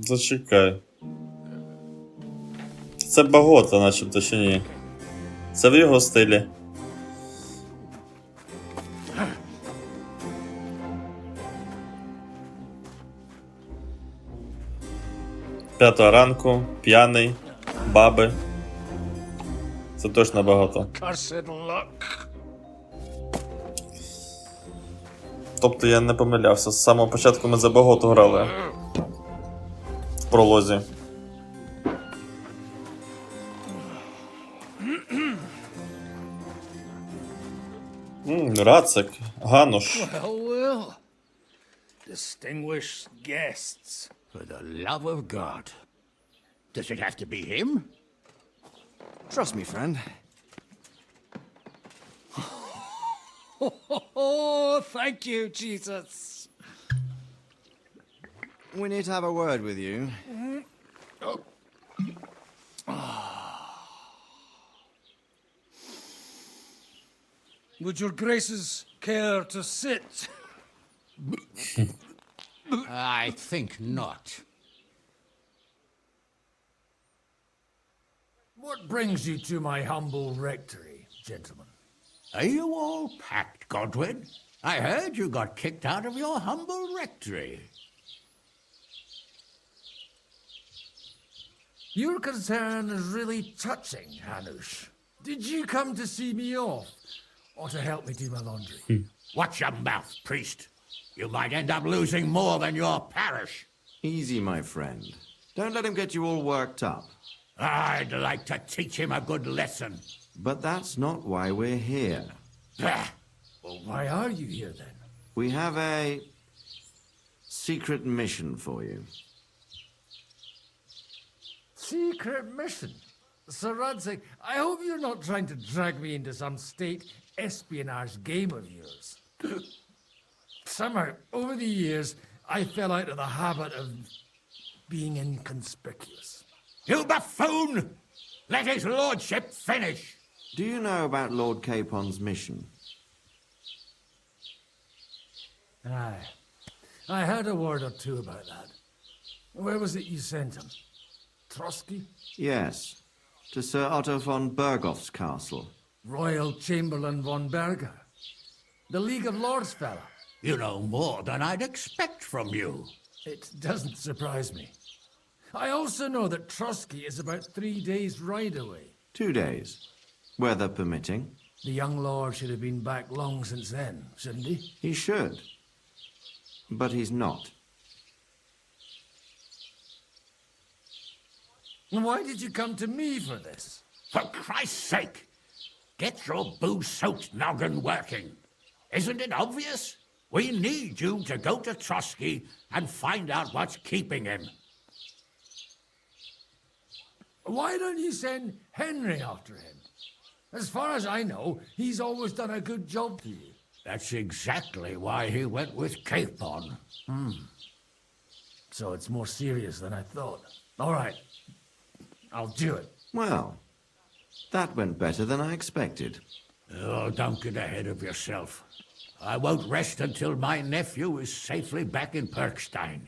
Зачекай. Це багато, начебто, чи ні? Це в його стилі. П'ята ранку, п'яний, баби. Це точно багато. Тобто я не помилявся. З самого початку ми за багато грали. В пролозі. Рацик, Гануш. Well. Distinguished guests. For the love of God. Does it have to be him? Trust me, friend. Oh, thank you, Jesus. We need to have a word with you. Would your graces care to sit? I think not. What brings you to my humble rectory, gentlemen? Are you all packed, Godwin? I heard you got kicked out of your humble rectory. Your concern is really touching, Hanush. Did you come to see me off, or to help me do my laundry? Watch your mouth, priest. You might end up losing more than your parish. Easy, my friend. Don't let him get you all worked up. I'd like to teach him a good lesson. But that's not why we're here. Bah! Well, why are you here then? We have a secret mission for you. Secret mission? Sir Radzig, I hope you're not trying to drag me into some state espionage game of yours. Somehow, over the years, I fell out of the habit of being inconspicuous. You buffoon! Let his lordship finish. Do you know about Lord Capon's mission? Aye. I heard a word or two about that. Where was it you sent him? Trotsky? Yes, to Sir Otto von Bergoff's castle. Royal Chamberlain von Berger? The League of Lords fella? You know more than I'd expect from you. It doesn't surprise me. I also know that Trotsky is about 3 days' ride away. 2 days, weather permitting. The young lord should have been back long since then, shouldn't he? He should. But he's not. Why did you come to me for this? For Christ's sake, get your booze-soaked noggin working. Isn't it obvious? We need you to go to Trotsky and find out what's keeping him. Why don't you send Henry after him? As far as I know, he's always done a good job for you. That's exactly why he went with Capon. So it's more serious than I thought. All right. I'll do it. Well, that went better than I expected. Oh, don't get ahead of yourself. I won't rest until my nephew is safely back in Perkstein.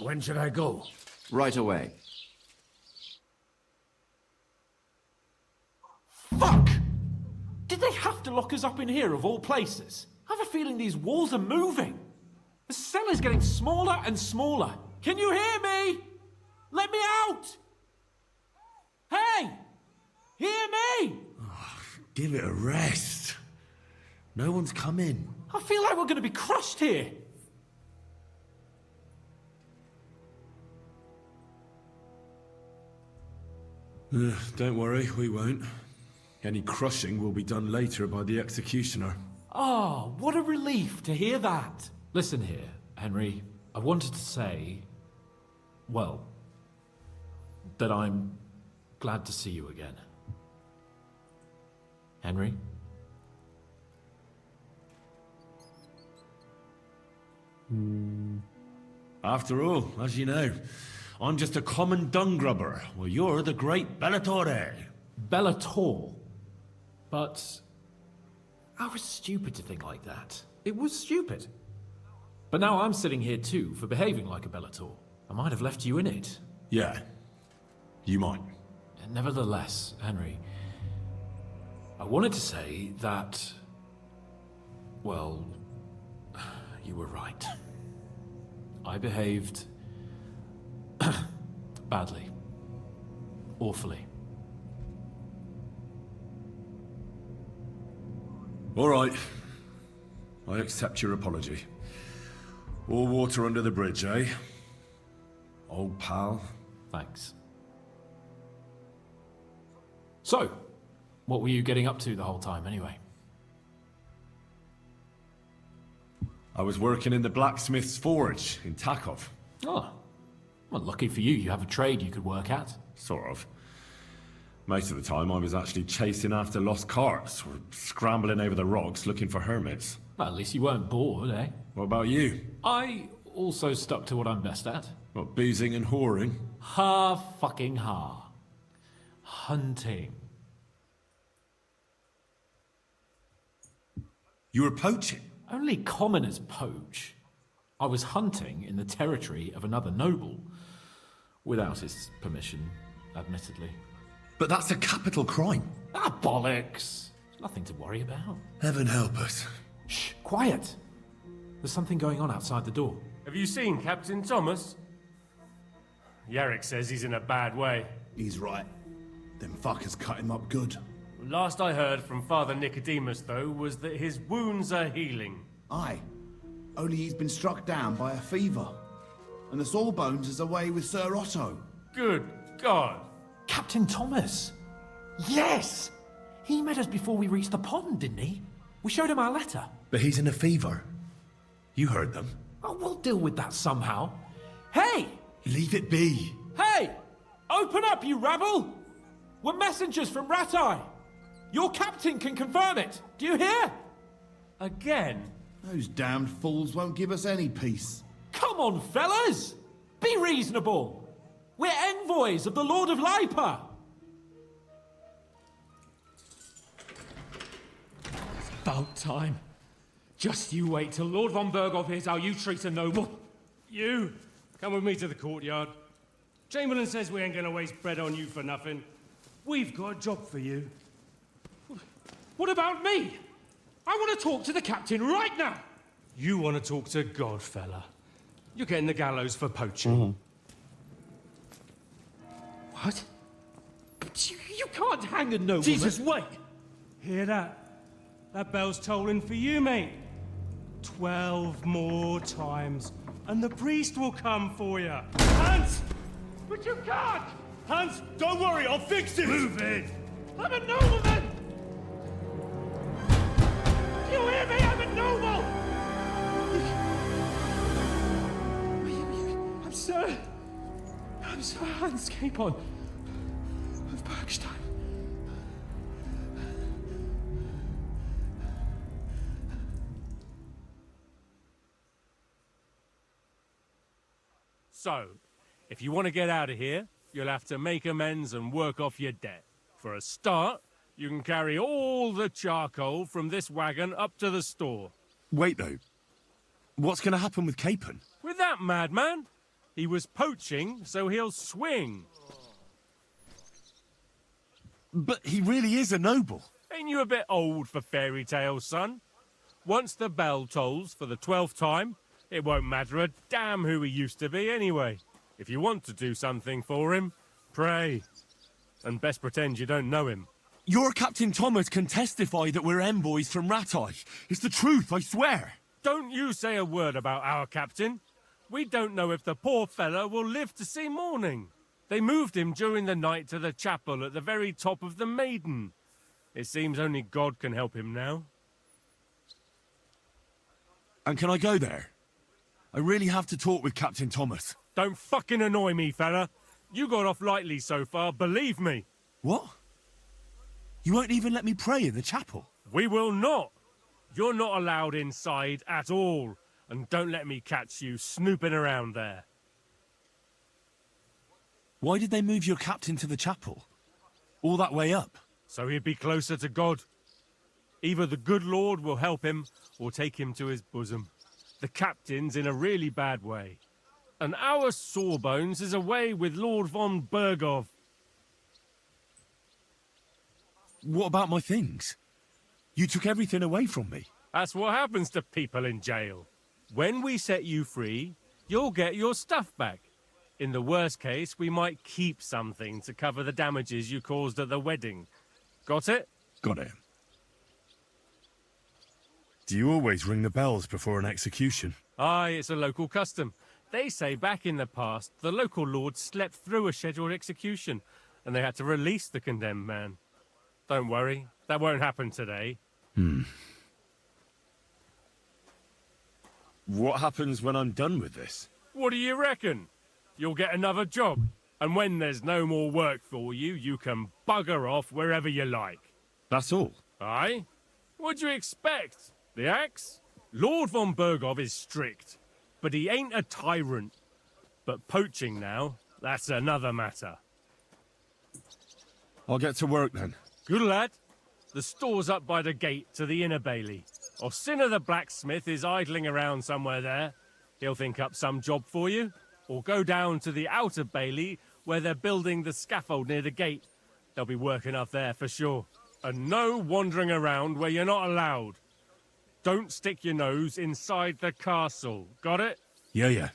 When should I go? Right away. Fuck! Did they have to lock us up in here of all places? I have a feeling these walls are moving. The cell is getting smaller and smaller. Can you hear me? Let me out! Hey! Hear me! Give it a rest. No one's come in. I feel like we're going to be crushed here. Don't worry, we won't. Any crushing will be done later by the executioner. Oh, what a relief to hear that. Listen here, Henry. I wanted to say, well, that I'm glad to see you again. Henry? After all, as you know, I'm just a common dung grubber, while you're the great Bellatore. Bellator. But I was stupid to think like that. It was stupid. But now I'm sitting here too for behaving like a Bellator. I might have left you in it. Yeah, you might. Nevertheless, Henry, I wanted to say that, well, you were right. I behaved badly. Awfully. All right. I accept your apology. All water under the bridge, eh? Old pal. Thanks. So, what were you getting up to the whole time, anyway? I was working in the blacksmith's forge in Takov. Oh, well, lucky for you, you have a trade you could work at. Sort of. Most of the time I was actually chasing after lost carts or scrambling over the rocks looking for hermits. Well, at least you weren't bored, eh? What about you? I also stuck to what I'm best at. What, boozing and whoring? Fucking ha. Hunting. You were poaching? Only commoners poach. I was hunting in the territory of another noble. Without his permission, admittedly. But that's a capital crime. Ah, bollocks! Nothing to worry about. Heaven help us. Shh, quiet! There's something going on outside the door. Have you seen Captain Thomas? Yarrick says he's in a bad way. He's right. Them fuckers cut him up good. Last I heard from Father Nicodemus, though, was that his wounds are healing. Aye. Only he's been struck down by a fever. And the Sawbones is away with Sir Otto. Good God! Captain Thomas! Yes! He met us before we reached the pond, didn't he? We showed him our letter. But he's in a fever. You heard them. Oh, we'll deal with that somehow. Hey! Leave it be. Hey! Open up, you rabble! We're messengers from Ratai. Your captain can confirm it. Do you hear? Again? Those damned fools won't give us any peace. Come on, fellas! Be reasonable! We're envoys of the Lord of Lipa! About time. Just you wait till Lord von Berghoff hears how you treat a noble. You, come with me to the courtyard. Chamberlain says we ain't gonna waste bread on you for nothing. We've got a job for you. What about me? I want to talk to the captain right now. You want to talk to God, fella. You're getting the gallows for poaching. What? But you can't hang a nobleman. Jesus, wait! Hear that? That bell's tolling for you, mate. 12 more times, and the priest will come for you. Hans! But you can't! Hans, don't worry, I'll fix it! Move it! I'm a nobleman! Do you hear me? I'm a noble! I'm Sir Hans Capon of Bergstein. So, if you want to get out of here, you'll have to make amends and work off your debt. For a start, you can carry all the charcoal from this wagon up to the store. Wait, though. What's going to happen with Capon? With that madman? He was poaching, so he'll swing. But he really is a noble. Ain't you a bit old for fairy tales, son? Once the bell tolls for the 12th time, it won't matter a damn who he used to be anyway. If you want to do something for him, pray. And best pretend you don't know him. Your Captain Thomas can testify that we're envoys from Ratai. It's the truth, I swear. Don't you say a word about our captain. We don't know if the poor fellow will live to see morning. They moved him during the night to the chapel at the very top of the Maiden. It seems only God can help him now. And can I go there? I really have to talk with Captain Thomas. Don't fucking annoy me, fella. You got off lightly so far, believe me. What? You won't even let me pray in the chapel? We will not. You're not allowed inside at all. And don't let me catch you snooping around there. Why did they move your captain to the chapel? All that way up? So he'd be closer to God. Either the good Lord will help him, or take him to his bosom. The captain's in a really bad way. And our Sawbones is away with Lord von Bergov. What about my things? You took everything away from me. That's what happens to people in jail. When we set you free, you'll get your stuff back. In the worst case, we might keep something to cover the damages you caused at the wedding. Got it? Got it. Do you always ring the bells before an execution? Aye, it's a local custom. They say back in the past, the local lord slept through a scheduled execution, and they had to release the condemned man. Don't worry, that won't happen today. What happens when I'm done with this? What do you reckon? You'll get another job, and when there's no more work for you, you can bugger off wherever you like. That's all? Aye? What'd you expect? The axe? Lord von Bergov is strict, but he ain't a tyrant. But poaching now, that's another matter. I'll get to work then. Good lad. The store's up by the gate to the inner bailey. Orsina the blacksmith is idling around somewhere there. He'll think up some job for you. Or go down to the outer bailey where they're building the scaffold near the gate. They'll be working up there for sure. And no wandering around where you're not allowed. Don't stick your nose inside the castle. Got it? Yeah.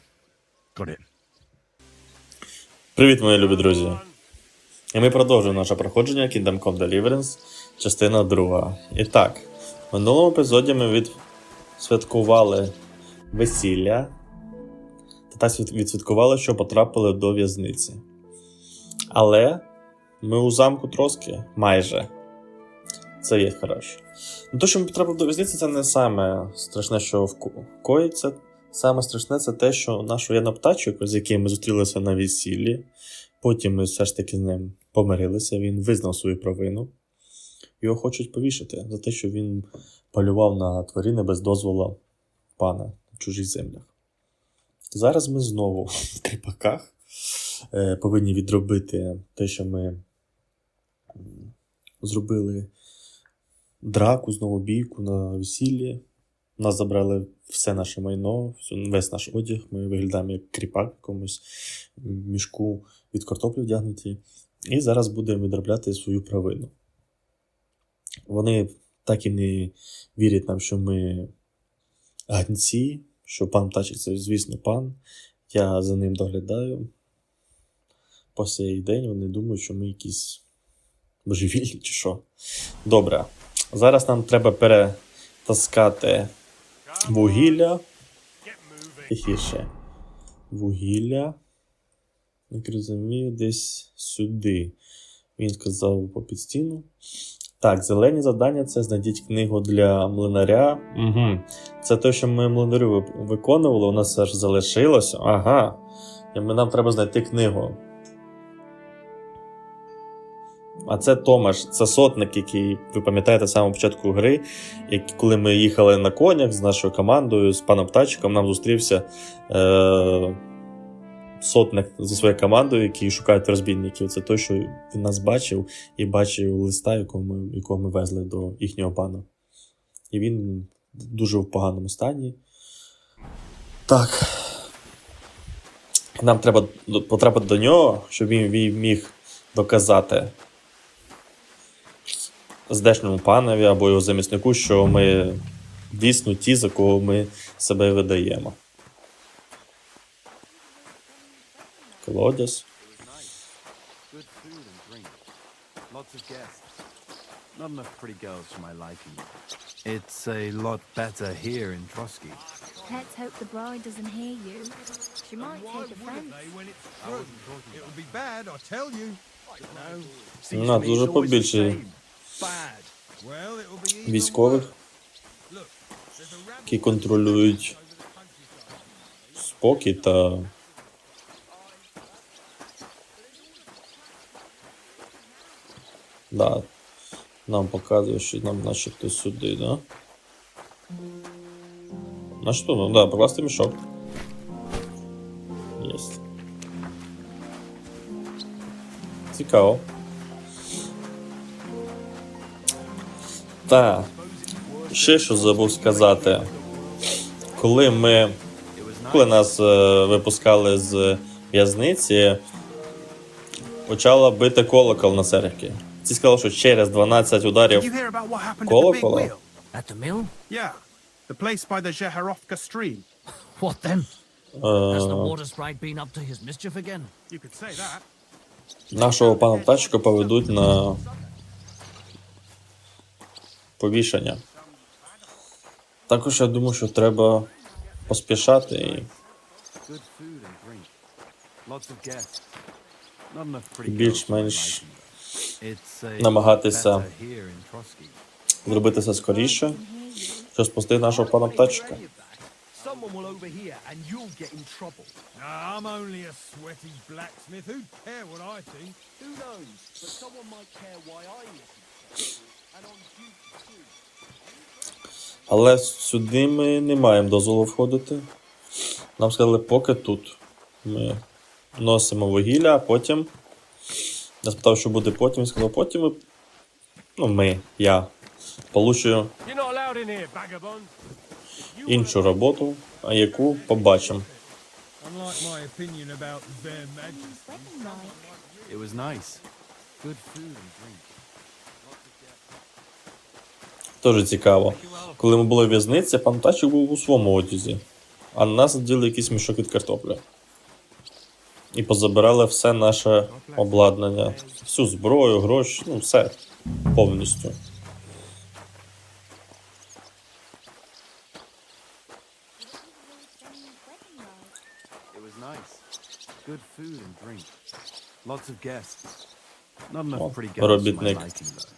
Got it. Привіт, мої любі друзі! І ми продовжуємо наше проходження KINGDOM COME DELIVERANCE, частина 2. І так, в минулому епізоді ми відсвяткували весілля, та так відсвяткували, що потрапили до в'язниці. Але ми у замку трошки майже. Це є хороше. Ну, те, що ми потрапили до в'язниці, це не саме страшне, що коїться. Саме страшне це те, що наш воєнноптачок, з яким ми зустрілися на весіллі, потім ми все ж таки з ним помирилися, він визнав свою провину. Його хочуть повішати за те, що він полював на тварини без дозволу пана в чужих землях. Зараз ми знову в кріпаках повинні відробити те, що ми зробили драку, знову бійку на весіллі. Нас забрали все наше майно, весь наш одяг. Ми виглядаємо як кріпак в якомусь мішку від картоплі вдягнуті. І зараз будемо відробляти свою провину. Вони так і не вірять нам, що ми ганці, що пан Птачик це, звісно, пан. Я за ним доглядаю. По сей день вони думають, що ми якісь божевільні чи що. Добре. Зараз нам треба перетаскати вугілля. Тихіше. Вугілля. Як розумію, десь сюди. Він сказав попід стіну. Так, зелені завдання – це знайдіть книгу для млинаря. Угу. Це те, що ми млинарю виконували, у нас аж залишилося. Ага. І нам треба знайти книгу. А це Томаш, це сотник, який, ви пам'ятаєте, з самого початку гри, коли ми їхали на конях з нашою командою, з паном Птачиком, нам зустрівся сотник зі своєю командою, які шукають розбійників. Це той, що він нас бачив і бачив листа, якого ми везли до їхнього пана. І він дуже в поганому стані. Так. Нам треба потрапити до нього, щоб він міг доказати здешньому панові або його заміснику, що ми дійсно ті, за кого ми себе видаємо. Колодязь. Not enough pretty girls for my liking. It's a lot better here in Trotsky. Let's hope the bride doesn't hear you. She might take offense. It'll be bad, I tell you. На, дуже побільше військових, які контролюють спокій та да, нам показує, що нам начебто сюди, да? На що? Ну да, покласти мішок. Єсть. Цікаво. Так. Ще що забув сказати. Коли ми коли нас випускали з в'язниці, почала бити колокол на церкві. Ці сказали, що через 12 ударів колокола. At the mill? Yeah, the place by the Jeharovka stream. What then? Has the water sprite been up to his mischief again? You could say that. Нашого пана птачка поведуть на повішання. Також я думаю, що треба поспішати і більш-менш намагатися зробити все скоріше, щоб спасти нашого пана птачка. Someone will overhear and you'll get in trouble. Nah, I'm only a sweaty blacksmith. Who'd care what I think? Who knows? But someone might care why I listen. And on duty too. Але сюди ми не маємо дозволу входити. Нам сказали, поки тут. Ми носимо вугілля, а потім... Я спитав, що буде потім, він сказав, потім я получу іншу роботу, а яку побачимо. Unlike my opinion about their majesty. It was nice. Good food and drink. Дуже цікаво. Коли ми були в в'язниці, пан Тачик був у своєму одязі, а на нас діли якийсь мішок від картоплі. І позабирали все наше обладнання, всю зброю, гроші, все повністю. It was nice. Good food and drink. Lots of guests. Not enough pretty girls for my робітник. liking, though.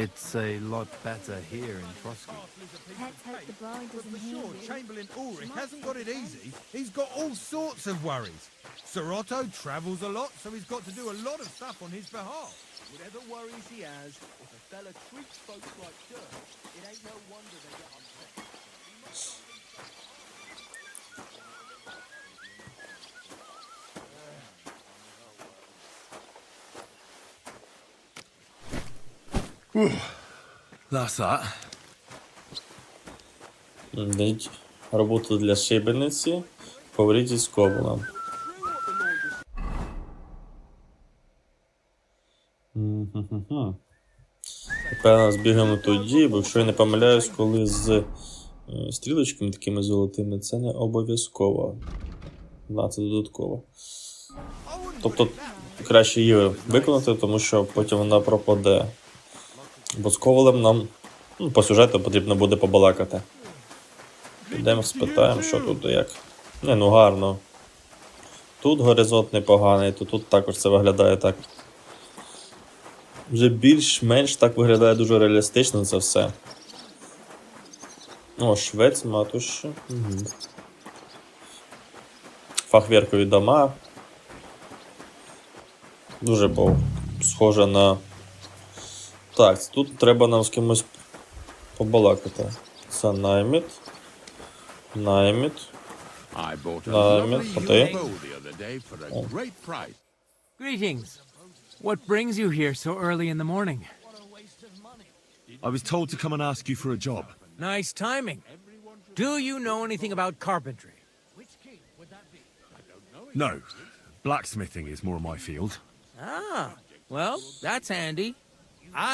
It's a lot better here in Trotsky. Let's hope the bride doesn't hear Sure, you. Chamberlain Ulrich hasn't got it easy. He's got all sorts of worries. Sir Otto travels a lot, so he's got to do a lot of stuff on his behalf. Whatever worries he has, if a fella treats folks like dirt, it ain't no wonder they get upset. That's that. Дають роботу для шибениці, поваріть з ковалом. Певно, збігаємо тоді, бо якщо я не помиляюсь, коли з стрілочками такими золотими, це не обов'язково. Да, це додатково. Тобто, краще її виконати, тому що потім вона пропаде. Бо з ковалем нам по сюжету потрібно буде побалакати. Підемо, спитаємо, що тут і як. Гарно. Тут горизонт непоганий, то тут також це виглядає так. Вже більш-менш так виглядає дуже реалістично це все. О, швець, матуші. Угу. Фахверкові дома. Дуже схоже на... Так, тут треба нам з кимось побалакати. Це найміт. Найміт. А ти? Greetings. What brings you here so early in the morning? I was told to come and ask you for a job. Nice timing. Do you know anything about carpentry? No. Blacksmithing is more my field. Ah, well, that's handy.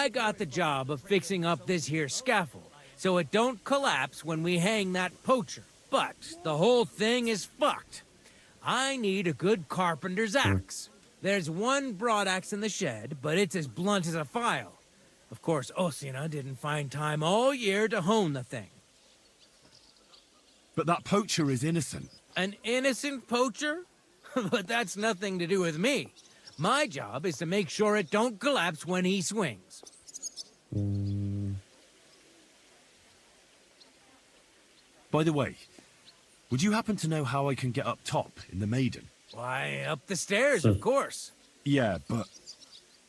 I got the job of fixing up this here scaffold, so it don't collapse when we hang that poacher. But the whole thing is fucked. I need a good carpenter's axe. There's one broadaxe in the shed, but it's as blunt as a file. Of course, Osina didn't find time all year to hone the thing. But that poacher is innocent. An innocent poacher? But that's nothing to do with me. My job is to make sure it don't collapse when he swings. By the way, would you happen to know how I can get up top in the Maiden? Why, up the stairs, of course. Yeah, but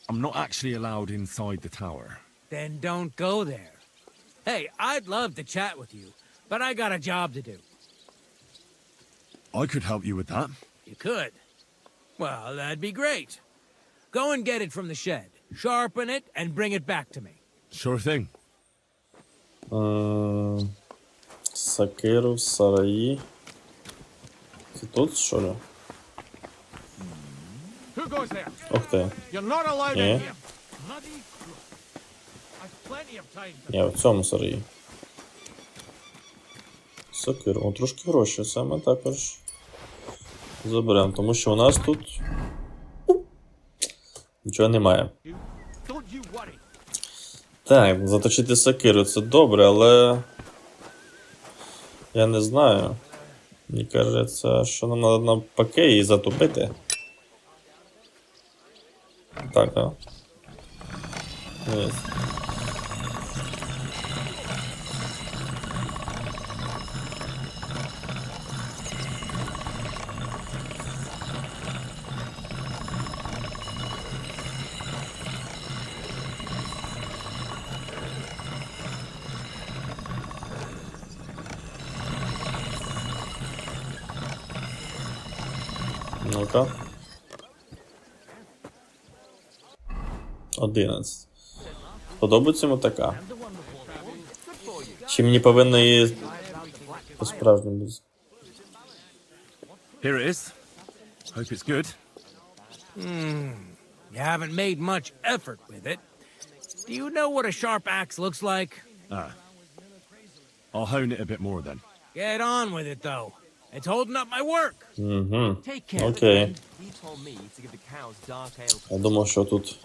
I'm not actually allowed inside the tower. Then don't go there. Hey, I'd love to chat with you, but I got a job to do. I could help you with that. You could? Well, that'd be great. Go and get it from the shed, sharpen it, and bring it back to me. Sure thing. Сакиру в сараї. Це тут, що ли? Who goes there? Ух ти. You're not allowed Ні. in here. Bloody crook. I've plenty of time to... Ні, в цьому сараї. Сокир. О, трошки гроші. Саме також заберемо, тому що у нас тут нічого немає. Don't you worry. Так, заточити сокиру це добре, але я не знаю. Мені кажеться, що нам треба навпаки її затопити. Так, а? Ні. Ну-ка. 11. Подобається йому така? Чи мені повинно її по-справжньому? Here it is. Hope it's good. You haven't made much effort with it. Do you know what a sharp axe looks like? Ah. I'll hone it a bit more then. Get on with it, though. It's holding up my work. Окей. Я думав, що тут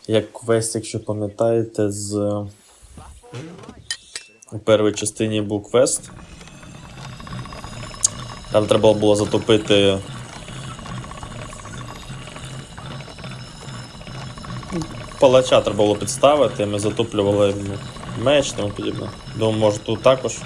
як квест, якщо пам'ятаєте, у першій частині був квест. Там треба було затопити палача, треба було підставити, ми затоплювали меч, тому подібне. Думаю, може тут також.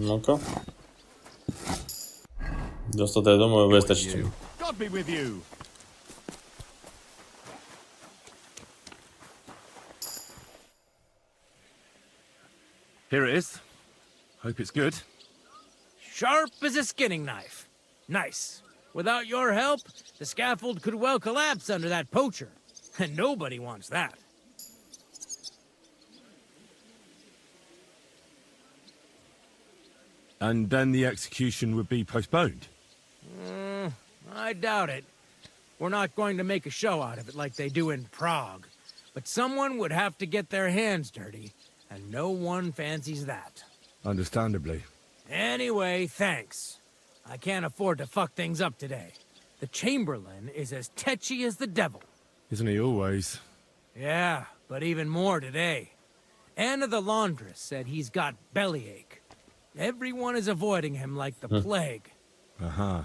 Ну-ка. 90, я думаю, вистачить. God be with you. Here it is. Hope it's good. Sharp as a skinning knife. Nice. Without your help, the scaffold could well collapse under that poacher. And nobody wants that. And then the execution would be postponed. I doubt it. We're not going to make a show out of it like they do in Prague. But someone would have to get their hands dirty, and no one fancies that. Understandably. Anyway, thanks. I can't afford to fuck things up today. The Chamberlain is as tetchy as the devil. Isn't he always? Yeah, but even more today. Anna the laundress said he's got bellyache. Everyone is avoiding him like the plague. Uh-huh.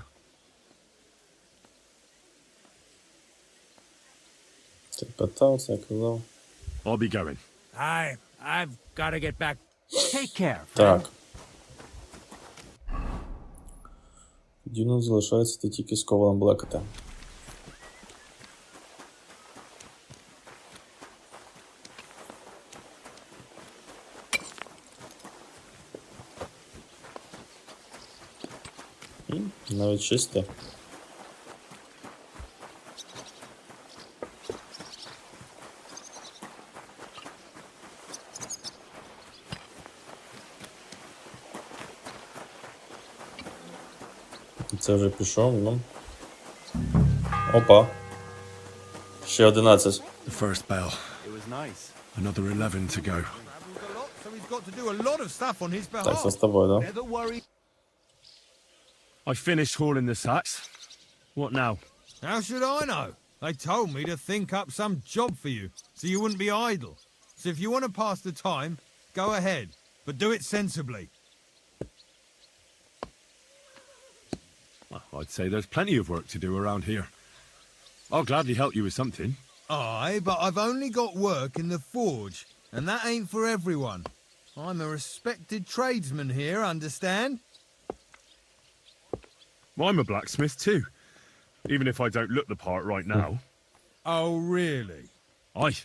I'll be going. I've got to get back. Take care. Так. Тоді нам залишається тільки з Ковалом Блекета. Навіть чисте. Це вже пішов, ну. Опа. Ще 11. The first bell. It was nice. Another 11 to go. So he's got to do a lot of stuff on his behalf. Так, це з тобою, да? Never worry. I finished hauling the sacks. What now? How should I know? They told me to think up some job for you, so you wouldn't be idle. So if you want to pass the time, go ahead, but do it sensibly. Well, I'd say there's plenty of work to do around here. I'll gladly help you with something. Aye, but I've only got work in the forge, and that ain't for everyone. I'm a respected tradesman here, understand? Well, I'm a blacksmith too, even if I don't look the part right now. Oh, really? Aye.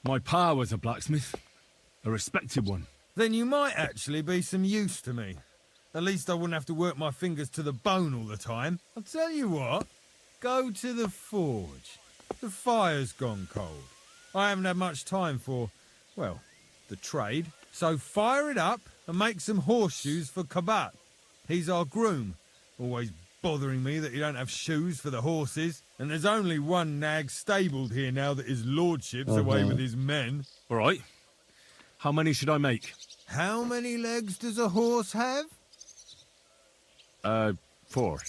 My pa was a blacksmith. A respected one. Then you might actually be some use to me. At least I wouldn't have to work my fingers to the bone all the time. I'll tell you what, go to the forge. The fire's gone cold. I haven't had much time for, well, the trade. So fire it up and make some horseshoes for Kabat. He's our groom, always bothering me that he don't have shoes for the horses. And there's only one nag stabled here now that his lordship's away with his men. All right. How many should I make? How many legs does a horse have? 4.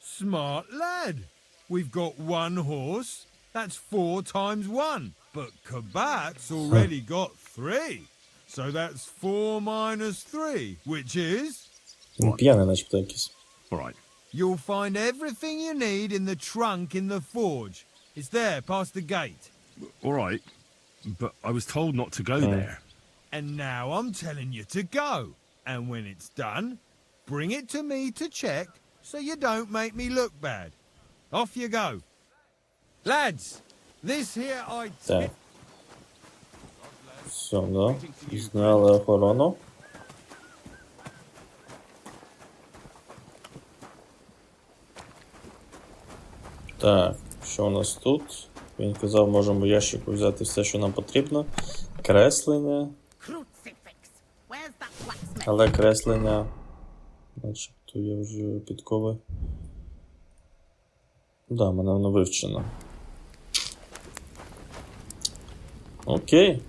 Smart lad. We've got one horse. That's 4 times 1. But Kabat's already got 3. So that's 4 minus 3, which is... П'яний, начебто, якийсь. All right. You'll find everything you need in the trunk in the forge. It's there, past the gate. All right. But I was told not to go there. And now I'm telling you to go. And when it's done, bring it to me to check so you don't make me look bad. Off you go. Lads, this here I... Так. Все, да. Зняли охорону. Так, що у нас тут? Він казав, можемо в ящику взяти все, що нам потрібно. Креслення. Але креслення... Начебто є вже підкови. Да, мене воно вивчено. Окей.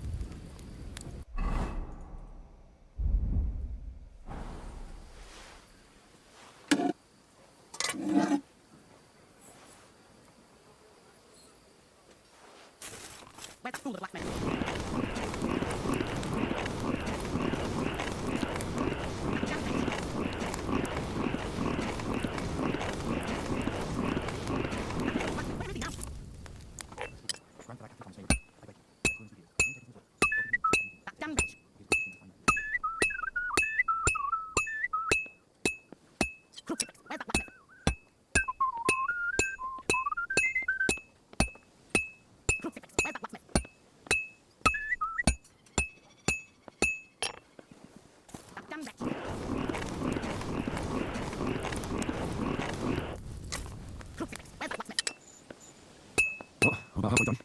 About halfway done.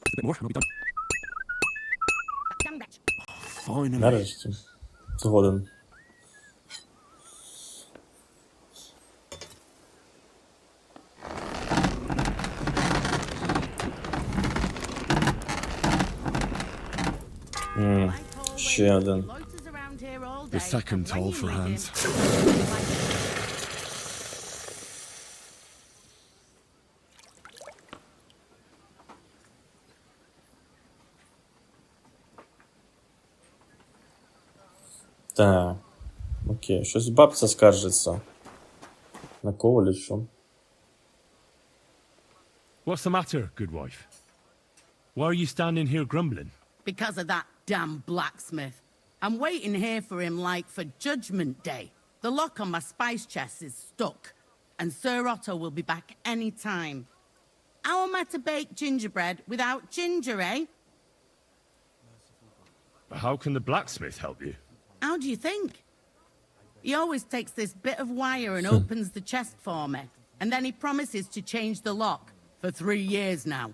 Just a bit more, and I'll be done. Finally. Нарешті. Згоден. Ще один. The second toll for hands. Так. Окей, щось бабця скаржиться. На кого чи що? What's the matter, good wife? Why are you standing here grumbling? Because of that damn blacksmith. I'm waiting here for him like for Judgment Day. The lock on my spice chest is stuck, and Sir Otto will be back any time. How am I to bake gingerbread without ginger, eh? But how can the blacksmith help you? How do you think? He always takes this bit of wire and opens the chest for me, and then he promises to change the lock for 3 years now.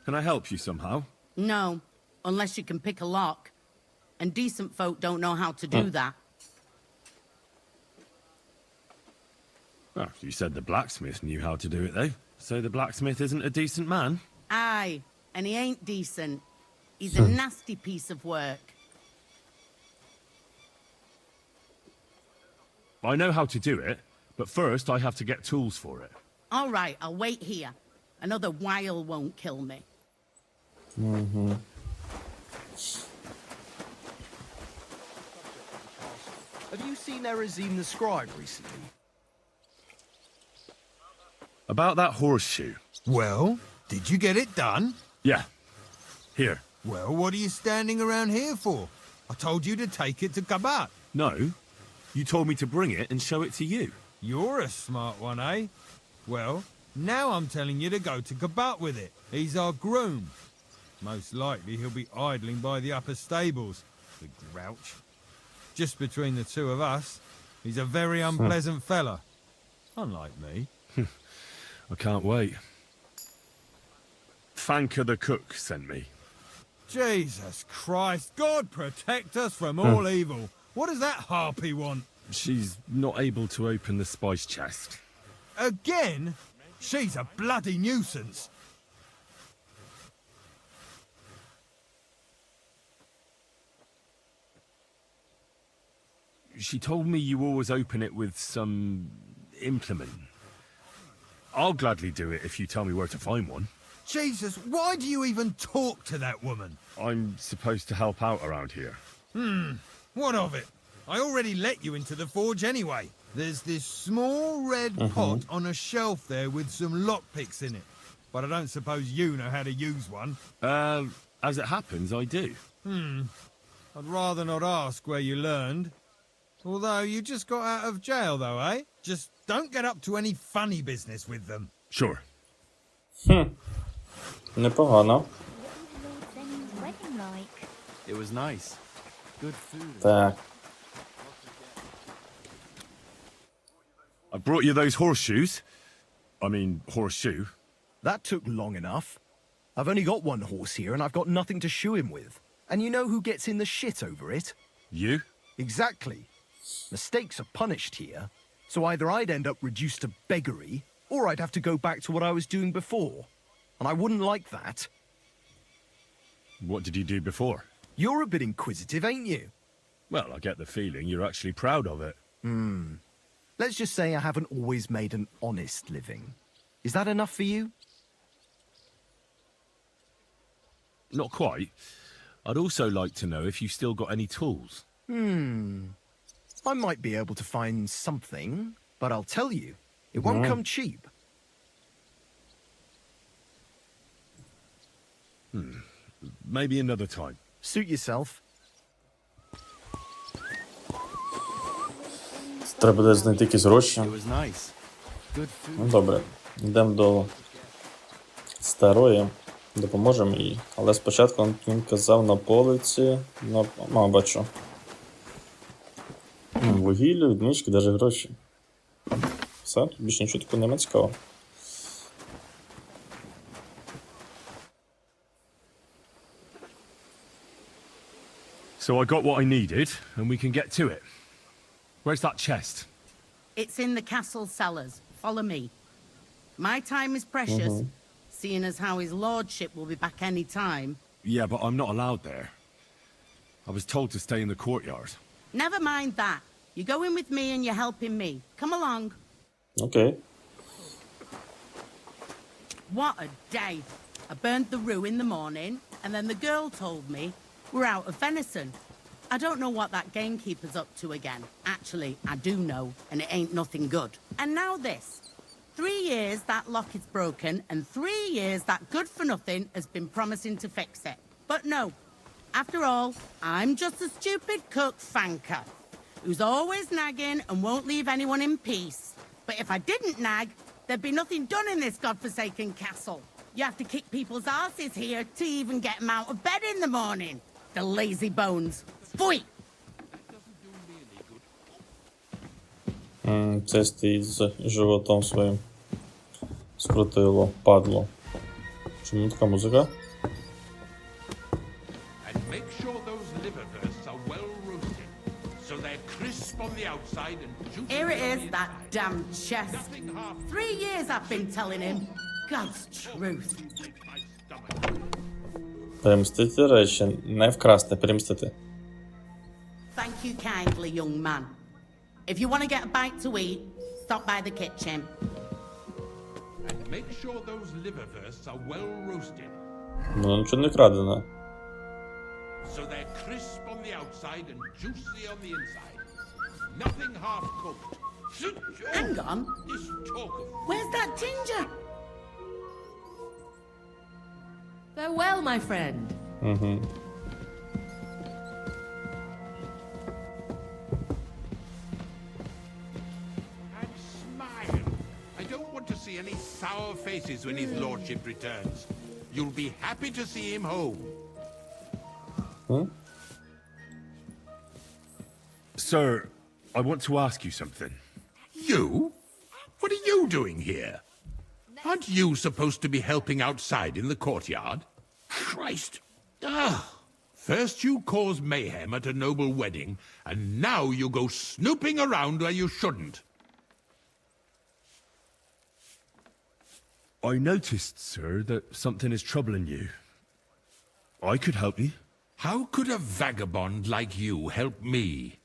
Can I help you somehow? No, unless you can pick a lock. And decent folk don't know how to do that. Oh, you said the blacksmith knew how to do it, though. So the blacksmith isn't a decent man? Aye, and he ain't decent. He's a nasty piece of work. I know how to do it, but first I have to get tools for it. All right, I'll wait here. Another while won't kill me. Have you seen Erazim the scribe recently? About that horseshoe. Well, did you get it done? Yeah. Here, Well, what are you standing around here for? I told you to take it to Kabat. No. You told me to bring it and show it to you. You're a smart one, eh? Well, now I'm telling you to go to Kabat with it. He's our groom. Most likely he'll be idling by the upper stables, the grouch. Just between the two of us, he's a very unpleasant fella. Unlike me. I can't wait. Fanka the cook sent me. Jesus Christ, God protect us from all evil. What does that harpy want? She's not able to open the spice chest. Again? She's a bloody nuisance. She told me you always open it with some implement. I'll gladly do it if you tell me where to find one. Jesus, why do you even talk to that woman? I'm supposed to help out around here. What of it? I already let you into the forge anyway. There's this small red pot on a shelf there with some lockpicks in it. But I don't suppose you know how to use one. As it happens, I do. I'd rather not ask where you learned. Although you just got out of jail though, eh? Just don't get up to any funny business with them. Sure. Непогано. Wedding like. It was nice. Good food. Так. I brought you those horseshoes. I mean, horseshoe. That took long enough. I've only got one horse here and I've got nothing to shoe him with. And you know who gets in the shit over it? You? Exactly. Mistakes are punished here, so either I'd end up reduced to beggary, or I'd have to go back to what I was doing before. And I wouldn't like that. What did you do before? You're a bit inquisitive, ain't you? Well, I get the feeling you're actually proud of it. Let's just say I haven't always made an honest living. Is that enough for you? Not quite. I'd also like to know if you've still got any tools. I might be able to find something, but I'll tell you, it won't come cheap. Maybe another time. Suit yourself. Треба буде знайти якісь гроші. It was nice. Good food. Ну добре. Йдемо до старої. Допоможемо їй. Але спочатку він казав на полиці. Бачу. Вугілля, відмички, навіть гроші. Все, тут більше нічого такого немає цікавого. So I got what I needed, and we can get to it. Where's that chest? It's in the castle cellars. Follow me. My time is precious, seeing as how his lordship will be back any time. Yeah, but I'm not allowed there. I was told to stay in the courtyard. Never mind that. You're going with me and you're helping me. Come along. Okay. What a day. I burned the roux in the morning, and then the girl told me we're out of venison. I don't know what that gamekeeper's up to again. Actually, I do know, and it ain't nothing good. And now this. 3 years that lock is broken, and 3 years that good-for-nothing has been promising to fix it. But no. After all, I'm just a stupid cook Fanka, who's always nagging and won't leave anyone in peace. But if I didn't nag, there'd be nothing done in this godforsaken castle. You have to kick people's asses here to even get them out of bed in the morning. The lazy bones. Fui! Це стоїть з животом своїм. Скрутило, падло. Чому така музика? And make sure those liverwursts are well roasted, so they're crisp on the outside and juicy. Here it is, that damn chest. 3 years I've been telling him. God's truth. Перемістити речі. Не вкрасти, перемістити. Thank you kindly, young man. If you want to get a bite to eat, stop by the kitchen. And make sure those liverwursts are well roasted, Воно нічого не крадено. so they're crisp on the outside and juicy on the inside. Nothing half cooked. Hang on. This talk of Where's that ginger? Farewell, my friend. Угу. I don't want to see any sour faces when his lordship returns. You'll be happy to see him home. Huh? Sir, I want to ask you something. You? What are you doing here? Aren't you supposed to be helping outside in the courtyard? Christ. Ah. First you cause mayhem at a noble wedding, and now you go snooping around where you shouldn't. I noticed, sir, that something is troubling you. I could help you. How could a vagabond like you help me?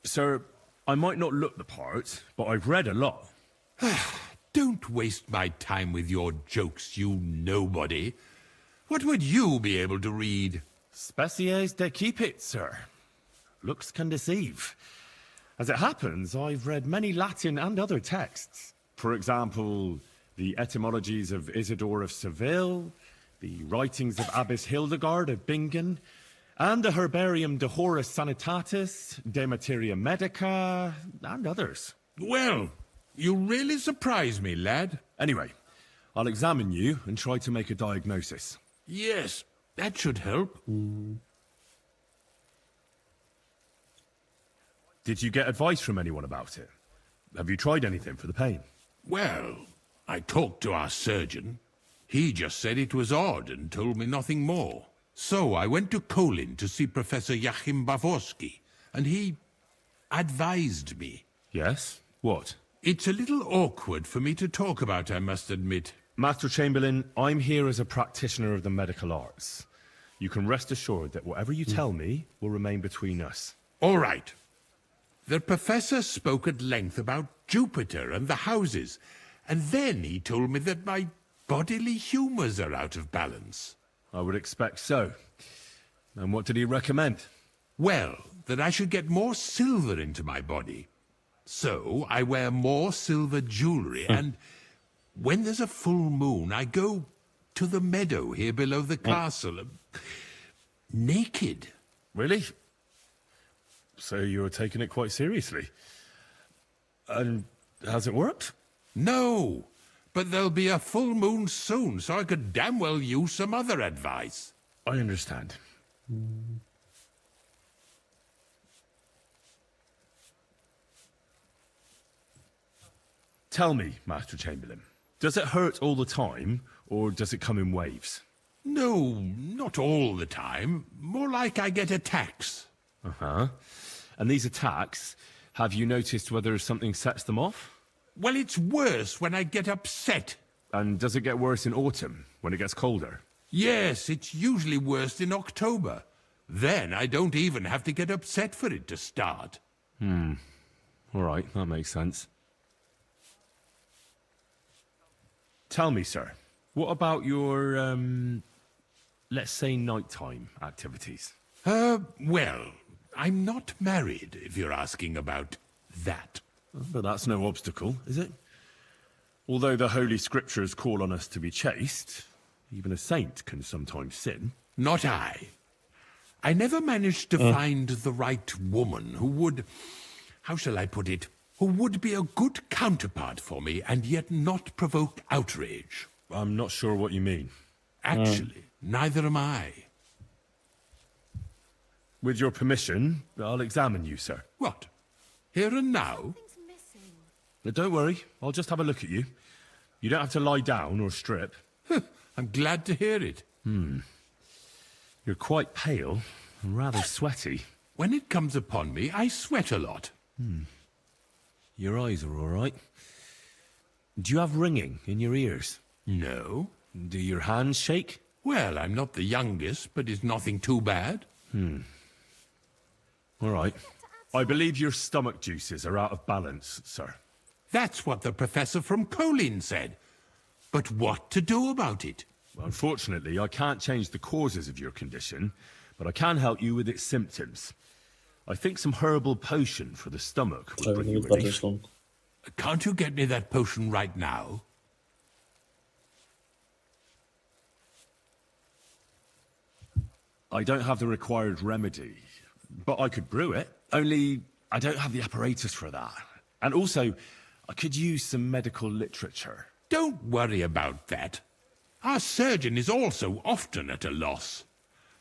Sir, I might not look the part, but I've read a lot. Don't waste my time with your jokes, you nobody. What would you be able to read? Species de keep it, sir. Looks can deceive. As it happens, I've read many Latin and other texts. For example, the etymologies of Isidore of Seville, the writings of Abbess Hildegard of Bingen, and the Herbarium de Horis Sanitatis, De Materia Medica, and others. Well, you really surprise me, lad. Anyway, I'll examine you and try to make a diagnosis. Yes, that should help. Did you get advice from anyone about it? Have you tried anything for the pain? Well, I talked to our surgeon. He just said it was odd and told me nothing more. So I went to Kolin to see Professor Joachim Bavorsky, and he advised me. Yes? What? It's a little awkward for me to talk about, I must admit. Master Chamberlain, I'm here as a practitioner of the medical arts. You can rest assured that whatever you tell me will remain between us. All right. The professor spoke at length about Jupiter and the houses, and then he told me that my bodily humours are out of balance. I would expect so. And what did he recommend? Well, that I should get more silver into my body. So I wear more silver jewellery, and when there's a full moon, I go to the meadow here below the castle, naked. Really? So you're taking it quite seriously. And has it worked? No, but there'll be a full moon soon, so I could damn well use some other advice. I understand. Tell me, Master Chamberlain, does it hurt all the time, or does it come in waves? No, not all the time. More like I get attacks. Uh-huh. And these attacks, have you noticed whether something sets them off? Well, it's worse when I get upset. And does it get worse in autumn, when it gets colder? Yes, it's usually worst in October. Then I don't even have to get upset for it to start. All right, that makes sense. Tell me, sir, what about your, let's say, nighttime activities? Well, I'm not married, if you're asking about that. But that's no obstacle, is it? Although the Holy Scriptures call on us to be chaste, even a saint can sometimes sin. Not I. I never managed to find the right woman who would, how shall I put it, who would be a good counterpart for me and yet not provoke outrage. I'm not sure what you mean. Actually, neither am I. With your permission, I'll examine you, sir. What? Here and now? Don't worry, I'll just have a look at you. You don't have to lie down or strip. I'm glad to hear it. You're quite pale and rather sweaty. When it comes upon me, I sweat a lot. Your eyes are all right. Do you have ringing in your ears? No. Do your hands shake? Well, I'm not the youngest, but it's nothing too bad. All right. I believe your stomach juices are out of balance, sir. That's what the professor from Kolin said. But what to do about it? Unfortunately, I can't change the causes of your condition, but I can help you with its symptoms. I think some herbal potion for the stomach would Треба bring you відварити relief. шлунку. Can't you get me that potion right now? I don't have the required remedy, but I could brew it. Only I don't have the apparatus for that. And also, I could use some medical literature. Don't worry about that. Our surgeon is also often at a loss.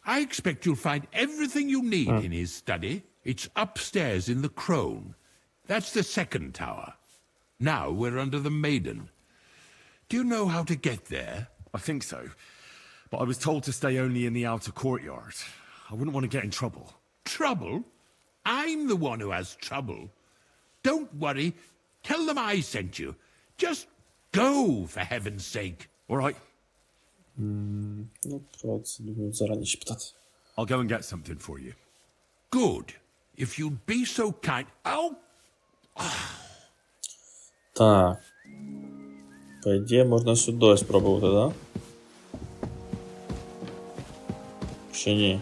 I expect you'll find everything you need in his study. It's upstairs in the Crone. That's the second tower. Now we're under the Maiden. Do you know how to get there? I think so. But I was told to stay only in the outer courtyard. I wouldn't want to get in trouble. Trouble? I'm the one who has trouble. Don't worry. Tell them I sent you. Just go, for heaven's sake. All right. Ну, про це, думаю, зараніше питати. I'll go and get something for you. Good. If you'd be so kind... Oh! Так. По ідеї, можна сюди спробувати, да? Чи ні?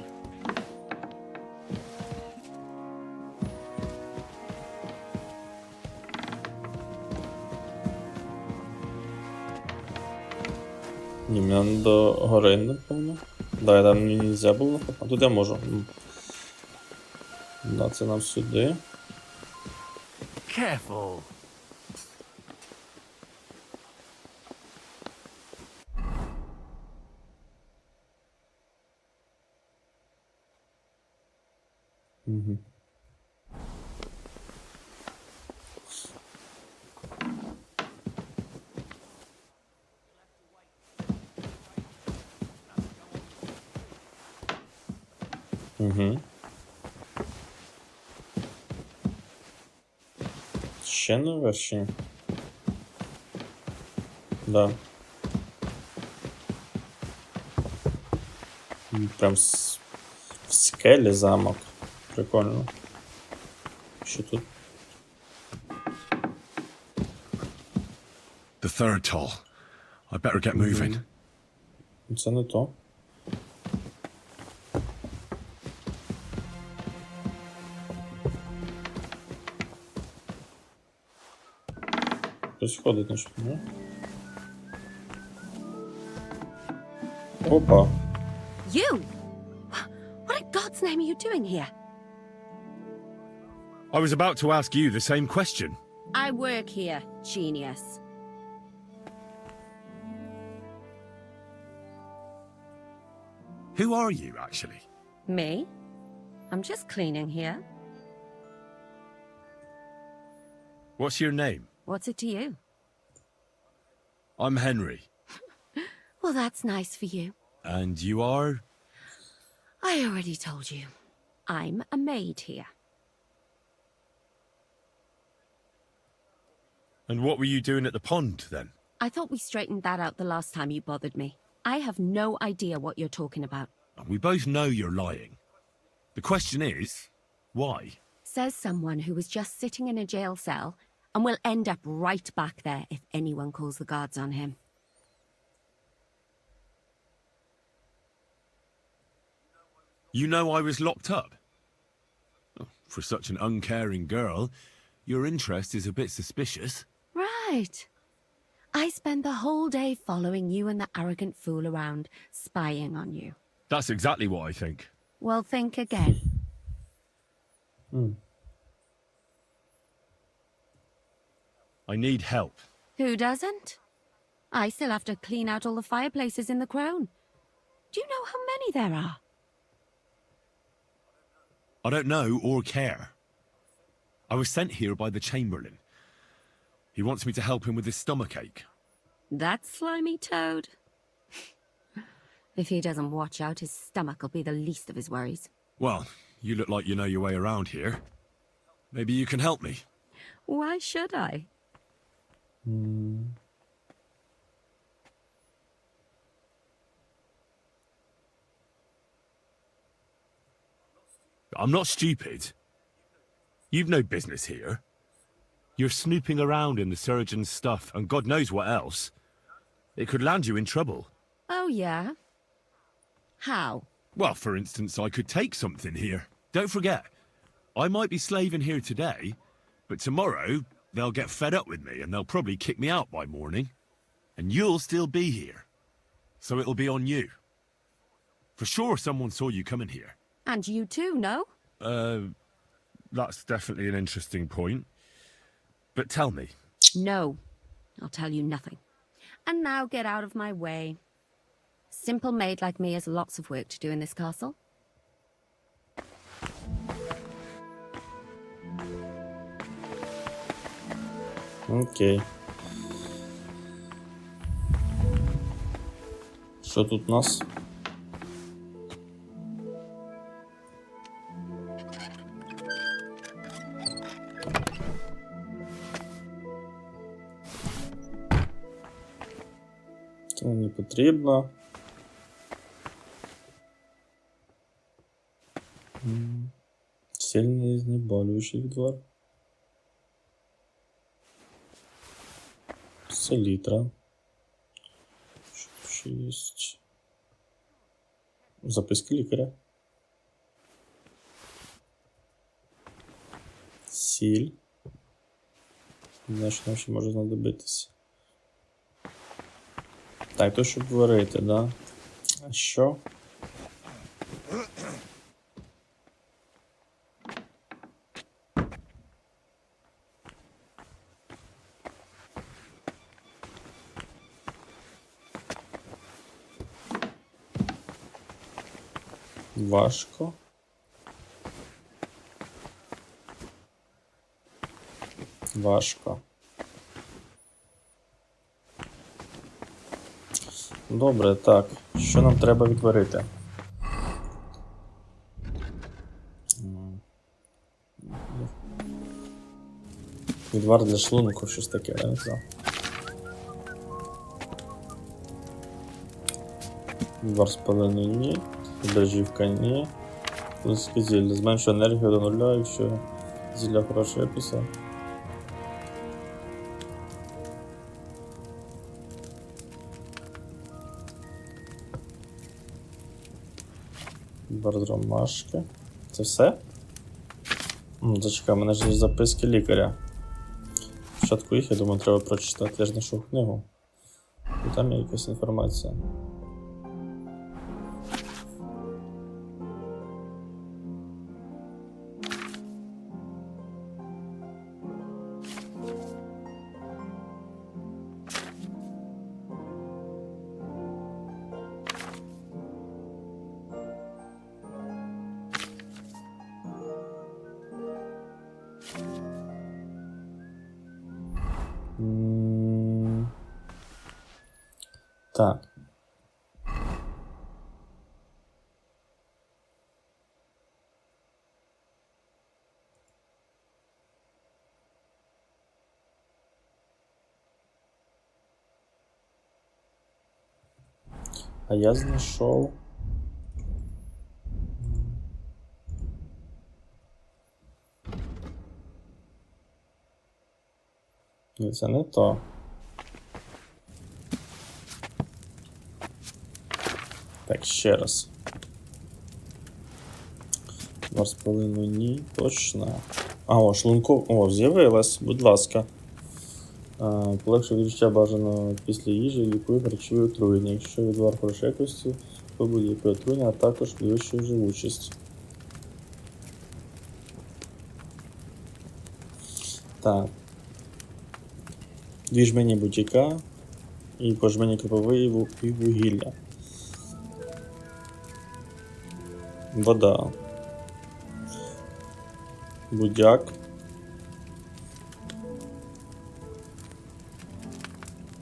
Ні, мені до гори, напевно. Да, я там не можна було, напевно. А тут я можу. Да, це нам сюди. Careful. Угу. Угу. Ще на вершині? Да. Прям в скелі замок. Прикольно. Що тут? The third toll. I better get moving. Це не то. Хтось ходить на що, не? Опа. You? What in God's name are you doing here? I was about to ask you the same question. I work here, genius. Who are you, actually? Me? I'm just cleaning here. What's your name? What's it to you? I'm Henry. Well, that's nice for you. And you are? I already told you. I'm a maid here. And what were you doing at the pond, then? I thought we straightened that out the last time you bothered me. I have no idea what you're talking about. We both know you're lying. The question is, why? Says someone who was just sitting in a jail cell and will end up right back there if anyone calls the guards on him. You know I was locked up? For such an uncaring girl, your interest is a bit suspicious. Right. I spend the whole day following you and the arrogant fool around, spying on you. That's exactly what I think. Well, think again. I need help. Who doesn't? I still have to clean out all the fireplaces in the Crone. Do you know how many there are? I don't know or care. I was sent here by the Chamberlain. He wants me to help him with his stomachache. That slimy toad. If he doesn't watch out, his stomach will be the least of his worries. Well, you look like you know your way around here. Maybe you can help me. Why should I? I'm not stupid. You've no business here. You're snooping around in the surgeon's stuff and God knows what else. It could land you in trouble. Oh, yeah? How? Well, for instance, I could take something here. Don't forget, I might be slaving here today, but tomorrow they'll get fed up with me and they'll probably kick me out by morning. And you'll still be here. So it'll be on you. For sure someone saw you coming here. And you too, no? That's definitely an interesting point. But tell me. No. I'll tell you nothing. And now get out of my way. Simple maid like me has lots of work to do in this castle. Окей. Що тут у нас? Це не потрібно. Сильний знеболюючий відвар. Селітра. 6. Записки лікаря. Сіль. Знаєш, нам ще може знадобитися. Так, то щоб варити, да? А що? Важко. Важко. Добре, так. Що нам треба відварити? Відвар для шлунку, щось таке, я не знаю. Відвар спалений ні. Дрожжівка ні. Лиске зілля. Зменшує енергію до нуля, якщо зілля хороше описав. Відвар з ромашки. Це все? Зачекай, у мене ж є записки лікаря. Спочатку їх, я думаю, треба прочитати. Я ж знайшов книгу. І там є якась інформація. Так. А я знайшов. Ні, це не то. Так, ще раз. Розпалину ні, точно. О, шлунков... О, з'явилась, будь ласка. Полегшує відчуття бажано після їжі, лікує харчові отруєння. Якщо відвар хорошої якості, то будь-яке отруєння, а також підвищує живучість. Так. 2 жмені бутіка і по жмені кропиви і вугілля. Вода. Будяк.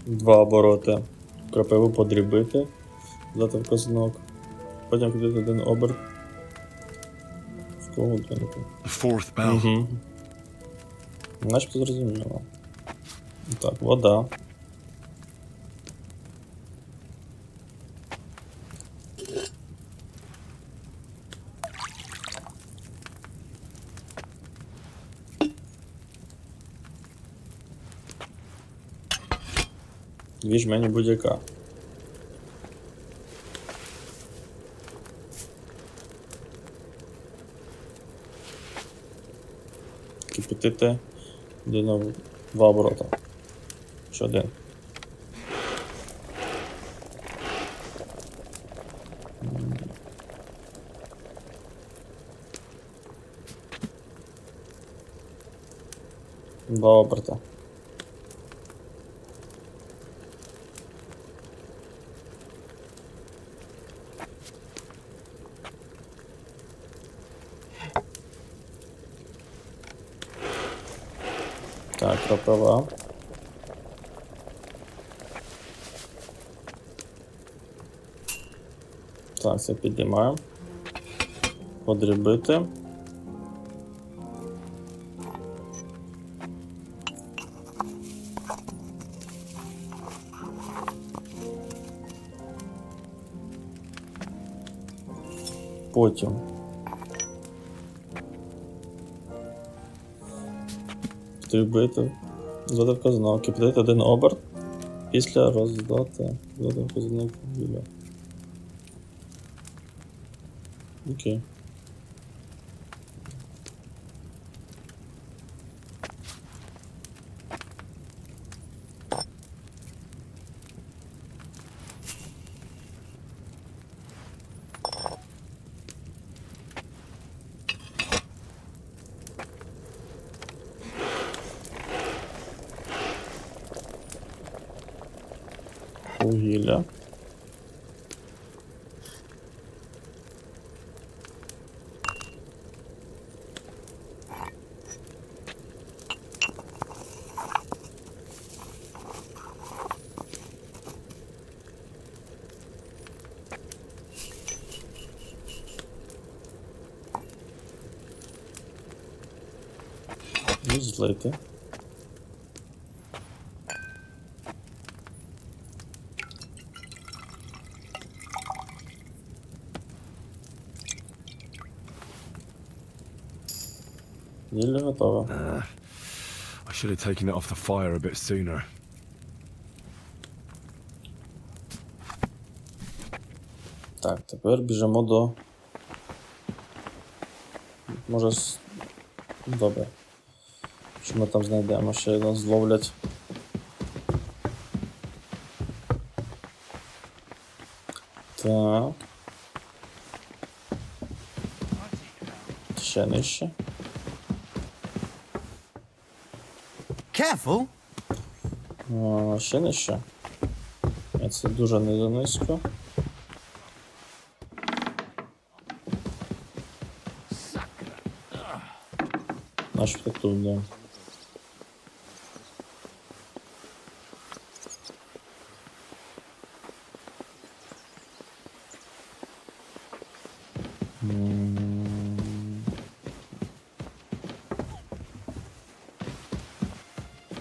2 обороти. Кропиву подрібити. Дати в казанок. Потім кидати 1 оберт. В когутинку. Угу. Начебто зрозуміло. Так, вода. Дві жмені будь-яка. кипятити 1-2 оборота. Чи 1. Два оберта. Так, крапива. Так, це піднімаємо. Подрібити. Потім подрібити, здати вказанок, кипятити 1 оберт, після здати вказанок вугілля. Окей. Вугілля. І злити. Зілля готове. I should have taken it off the fire a bit sooner. Так, тепер біжимо до... Може... Добре. Що ми там знайдемо? Ще нас зловлять. Так. Ще нижче. Careful. Ще нижче. Це дуже низько. Наш тут, да.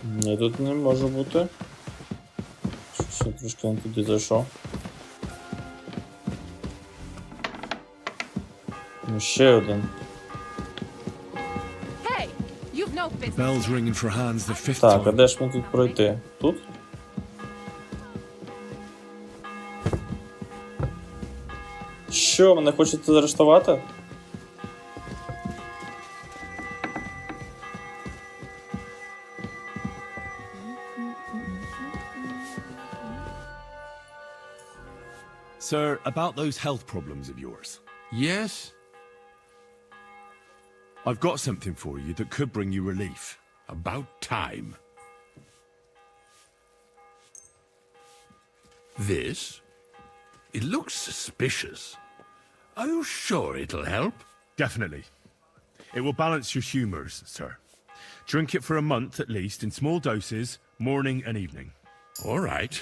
Ні, тут не може бути. Ще трошки не туди зайшов. Ну, ще один. Bells ringing for hands the fifth Так, а time. де ж ми тут пройти? Тут? Що, мене хочете заарештувати? Sir, about those health problems of yours. Yes? I've got something for you that could bring you relief. About time. This? It looks suspicious. Are you sure it'll help? Definitely. It will balance your humors, sir. Drink it for a month at least in small doses, morning and evening. All right.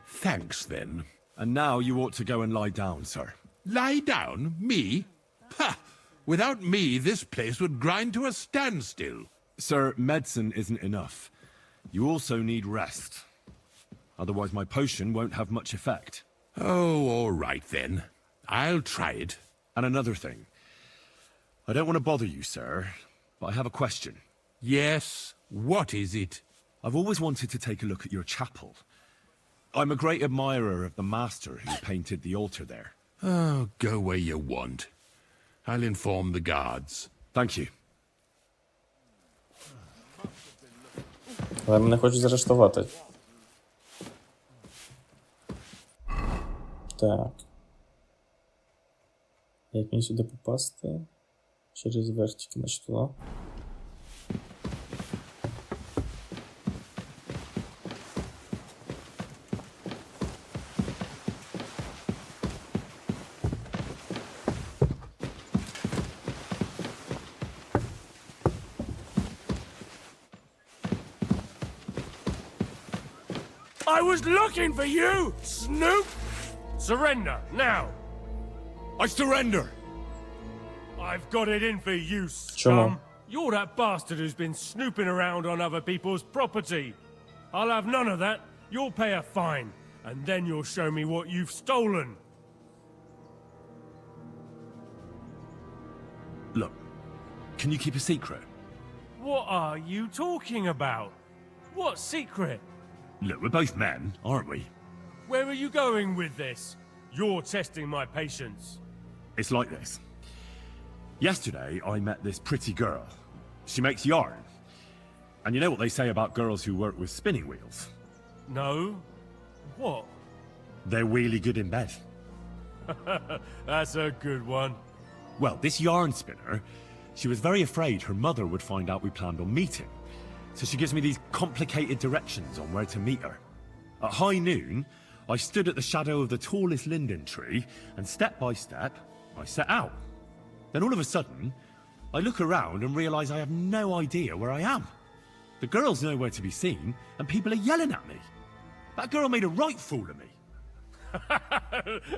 Thanks, then. And now you ought to go and lie down, sir. Lie down? Me? Ha! Without me, this place would grind to a standstill. Sir, medicine isn't enough. You also need rest. Otherwise my potion won't have much effect. Oh, all right then. I'll try it. And another thing. I don't want to bother you, sir, but I have a question. Yes? What is it? I've always wanted to take a look at your chapel. I'm a great admirer of the master who painted the altar there. Oh, go where you want. I'll inform the guards. Thank you. Але мене хочуть заарештувати. Так. Як мені сюди попасти? Через вертики, значить, туди. I was looking for you, Snoop! Surrender, now! I surrender! I've got it in for you, Чому? scum. You're that bastard who's been snooping around on other people's property. I'll have none of that. You'll pay a fine, and then you'll show me what you've stolen. Look, can you keep a secret? What are you talking about? What secret? Look, we're both men, aren't we? Where are you going with this? You're testing my patience. It's like this. Yesterday, I met this pretty girl. She makes yarn. And you know what they say about girls who work with spinning wheels? No? What? They're really good in bed. That's a good one. Well, this yarn spinner, she was very afraid her mother would find out we planned on meeting. So she gives me these complicated directions on where to meet her. At high noon, I stood at the shadow of the tallest linden tree, and step by step, I set out. Then all of a sudden, I look around and realise I have no idea where I am. The girl's nowhere to be seen, and people are yelling at me. That girl made a right fool of me.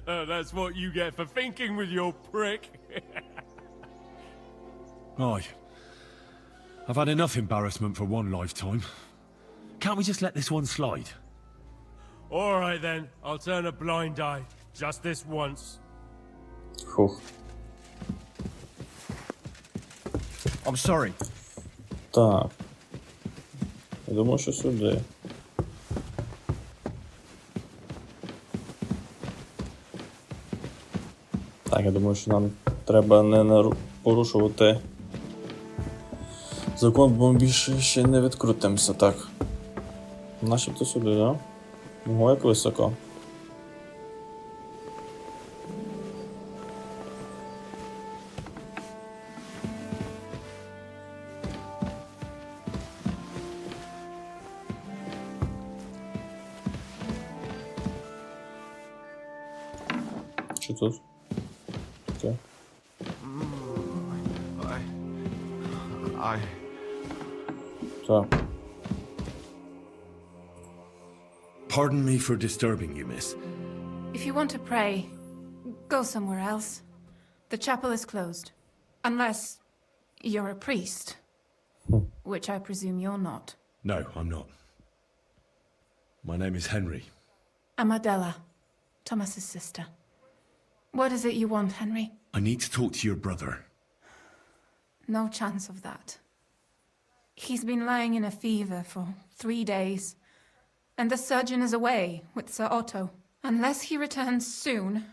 That's what you get for thinking with your prick. Aye. I've had enough embarrassment for one lifetime. Can't we just let this one slide? All right then, I'll turn a blind eye. Just this once. Фух. I'm sorry. Так. Я думаю, що сюди. Так, я думаю, що нам треба не порушувати закон, бо ми більше ще не відкрутимося. Так. Начебто сюди, да? Ого, як високо. Що тут? Таке. Так. Pardon me for disturbing you, miss. If you want to pray, go somewhere else. The chapel is closed. Unless you're a priest. Which I presume you're not. No, I'm not. My name is Henry. I'm Adela, Thomas's sister. What is it you want, Henry? I need to talk to your brother. No chance of that. He's been lying in a fever for 3 days. And the surgeon is away with Sir Otto. Unless he returns soon,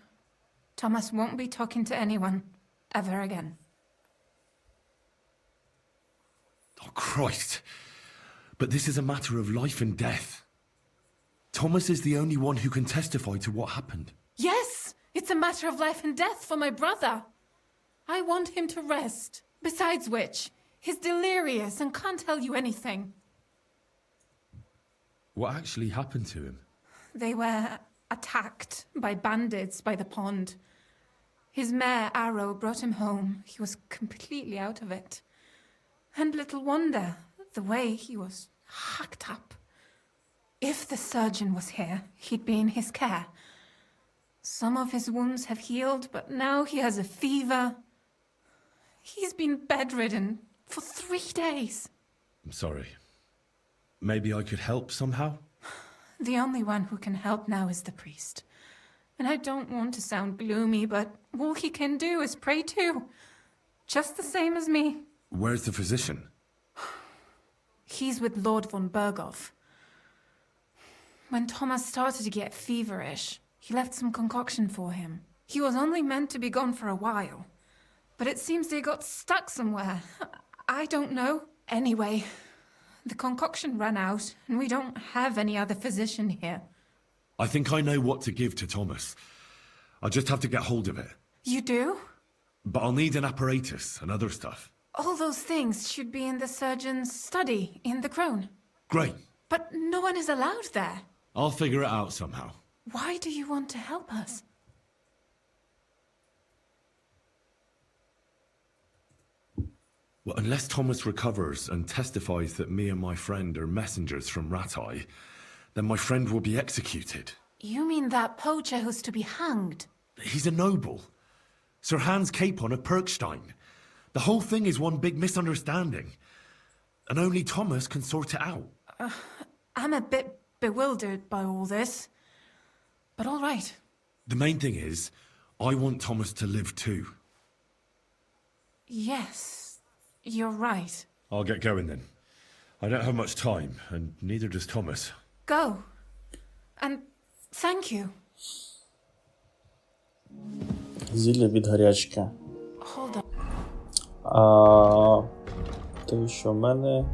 Thomas won't be talking to anyone ever again. Oh, Christ. But this is a matter of life and death. Thomas is the only one who can testify to what happened. Yes! It's a matter of life and death for my brother. I want him to rest. Besides which, he's delirious and can't tell you anything. What actually happened to him? They were attacked by bandits by the pond. His mare, Arrow, brought him home. He was completely out of it. And little wonder, the way he was hacked up. If the surgeon was here, he'd be in his care. Some of his wounds have healed, but now he has a fever. He's been bedridden for 3 days. I'm sorry. Maybe I could help somehow? The only one who can help now is the priest. And I don't want to sound gloomy, but all he can do is pray too. Just the same as me. Where's the physician? He's with Lord von Berghoff. When Thomas started to get feverish, he left some concoction for him. He was only meant to be gone for a while. But it seems they got stuck somewhere. I don't know. Anyway, The concoction ran out, and we don't have any other physician here. I think I know what to give to Thomas. I'll just have to get hold of it. You do? But I'll need an apparatus and other stuff. All those things should be in the surgeon's study in the Krone. Great. But no one is allowed there. I'll figure it out somehow. Why do you want to help us? Well, unless Thomas recovers and testifies that me and my friend are messengers from Ratai, then my friend will be executed. You mean that poacher who's to be hanged? He's a noble. Sir Hans Capon of Perkstein. The whole thing is one big misunderstanding. And only Thomas can sort it out. I'm a bit bewildered by all this. But all right. The main thing is, I want Thomas to live too. Yes, you're right. I'll get going then. I don't have much time, and neither does Thomas. Go. And thank you. Зілля від гарячки. Hold А on. те, що в мене.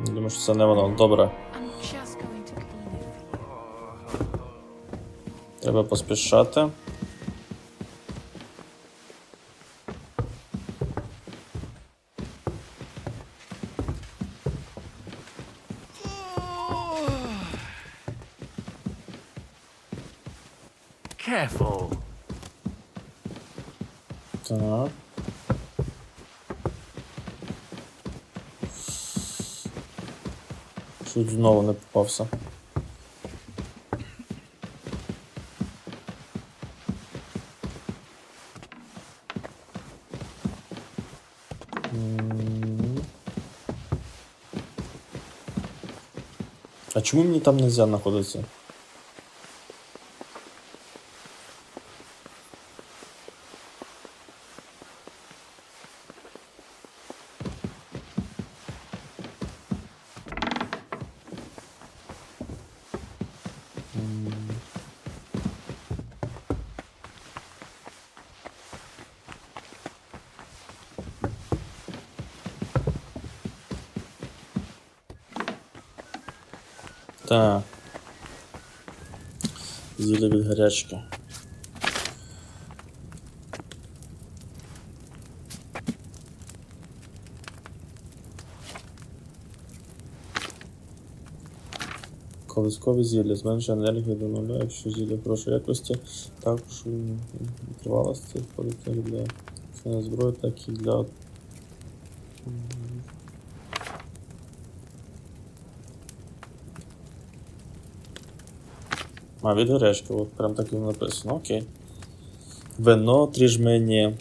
Думаю, що це не воно. Добре. I'm just going to clean it. Треба поспішати. Careful. Так. Чуть знову не попався. А чому мені там нельзя знаходитися? Так. Зілля від гарячки. Колискові зілля. Зменшує енергію до нуля, якщо зілля хорошої якості, також тривалості входить як для зброї, так і для... А, від гарячки, от прям так і написано, окей. Вино, 3 жмені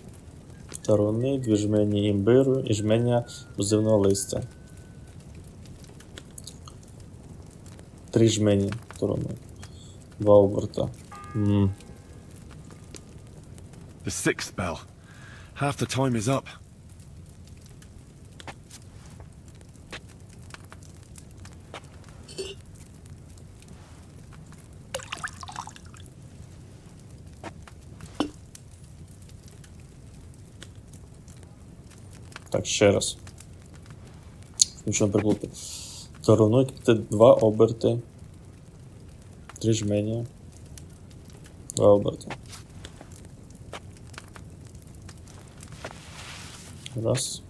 таруни, 2 жмені імбиру і жменя бузивного листя. 3 жмені таруни. 2 оберта. The 6th bell. Half the time is up. Так, ще раз. Нічого не приплутати. Тарунуйте 2 оберти. 3 жмені. 2 оберти. Раз.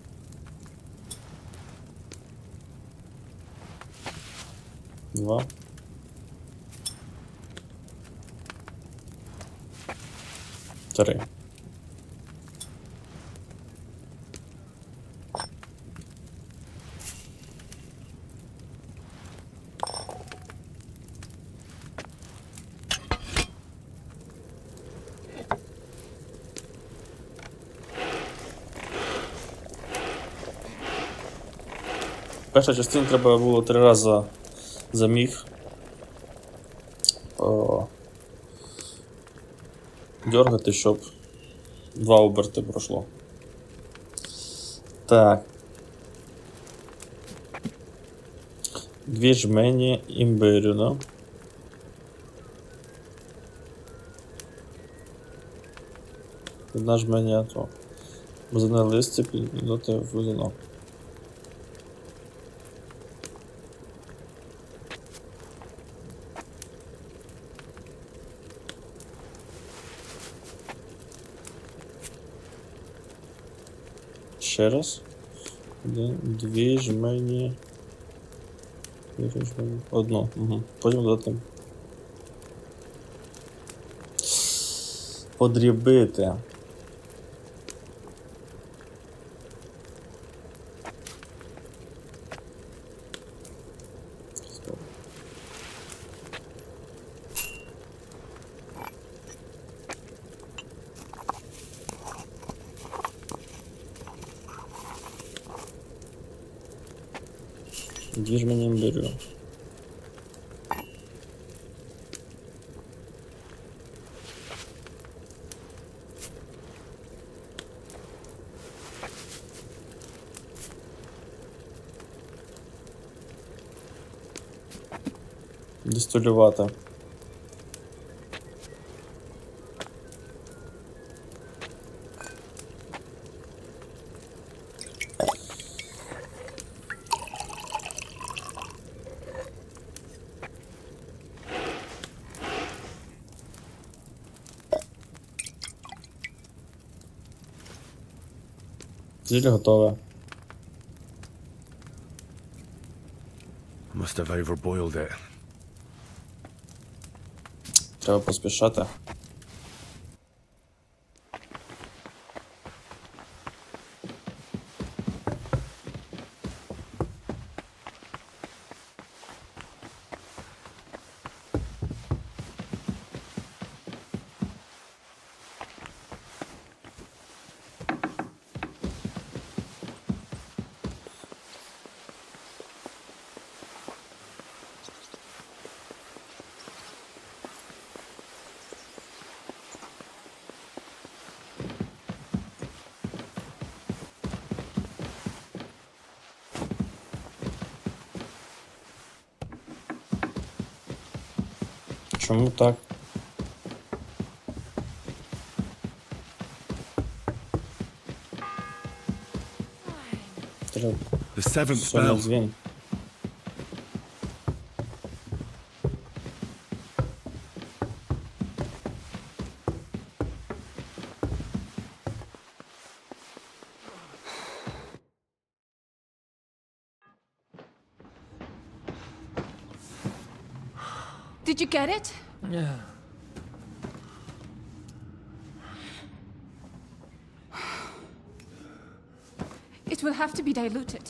Два. Три. Перша частина треба було 3 рази заміг дергати, щоб 2 оберти пройшло. Так. 2 жмені імбирю, да? Одна жменя то. Бузине листя підвинути в бузинок. Ще раз. Дві жмені. Одну. Угу. Потім додати. Подрібити. Дві жмені імбирю. Дистилювати. Зілля готове. Must have overboiled it. Треба поспішати. Чому так? Треба. The seventh Соня bell. дзвін. Did you get it? Yeah. It will have to be diluted.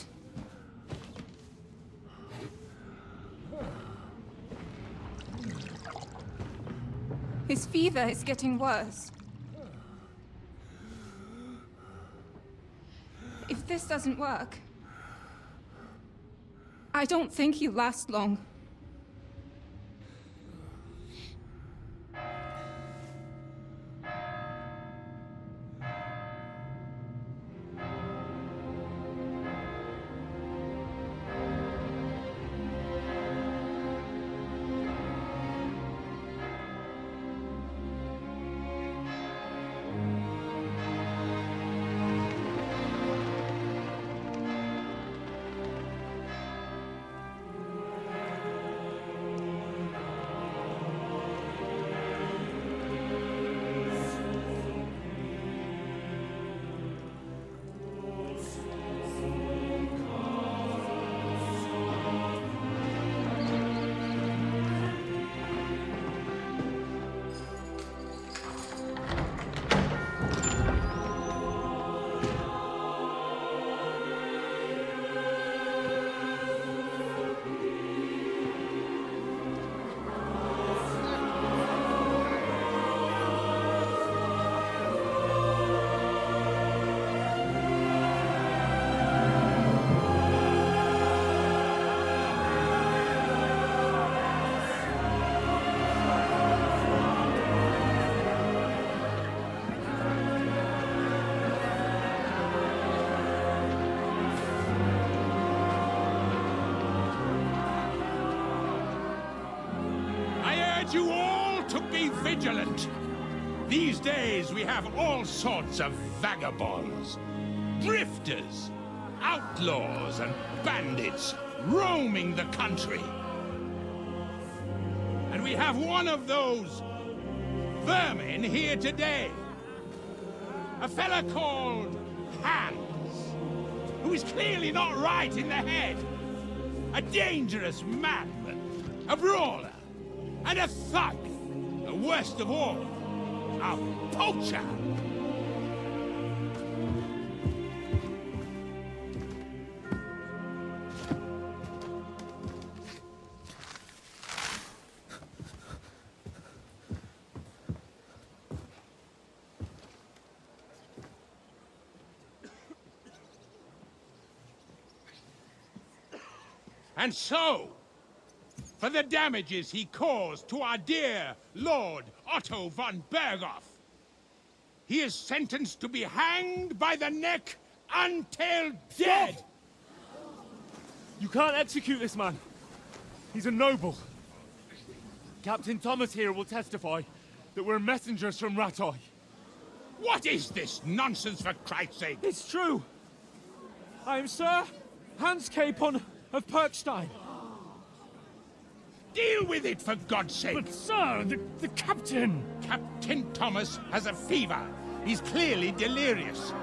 His fever is getting worse. If this doesn't work, I don't think he'll last long. You all to be vigilant. These days we have all sorts of vagabonds, drifters, outlaws and bandits roaming the country. And we have one of those vermin here today. A fella called Hans, who is clearly not right in the head. A dangerous madman, a brawler, and a thug. And worst of all, a poacher. And so, for the damages he caused to our dear Lord Otto von Berghoff, he is sentenced to be hanged by the neck until dead. Stop! You can't execute this man. He's a noble. Captain Thomas here will testify that we're messengers from Ratoi. What is this nonsense, for Christ's sake? It's true. I am Sir Hans Capon of Perkstein. Deal with it, for God's sake! But, sir, the captain... Captain Thomas has a fever. He's clearly delirious.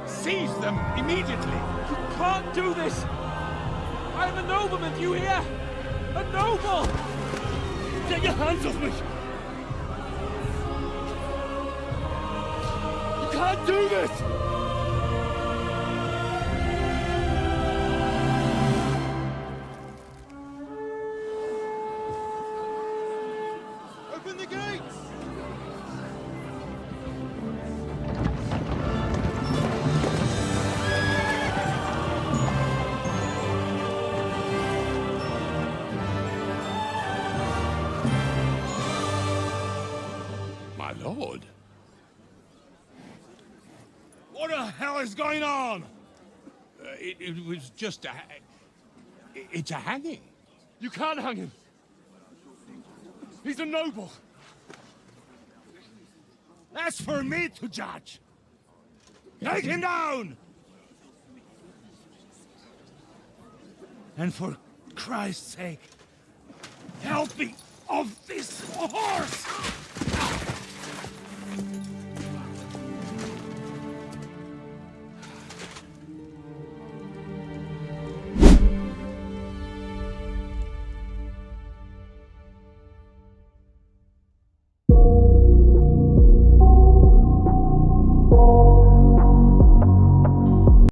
Seize them immediately. You can't do this! I am a nobleman, do you hear? A noble! Get your hands off me! You can't do this! Open the gates! My lord. What the hell is going on? It was just a... It's a hanging. You can't hang him. He's a noble. That's for me to judge. Take him down! And for Christ's sake, help me off this horse!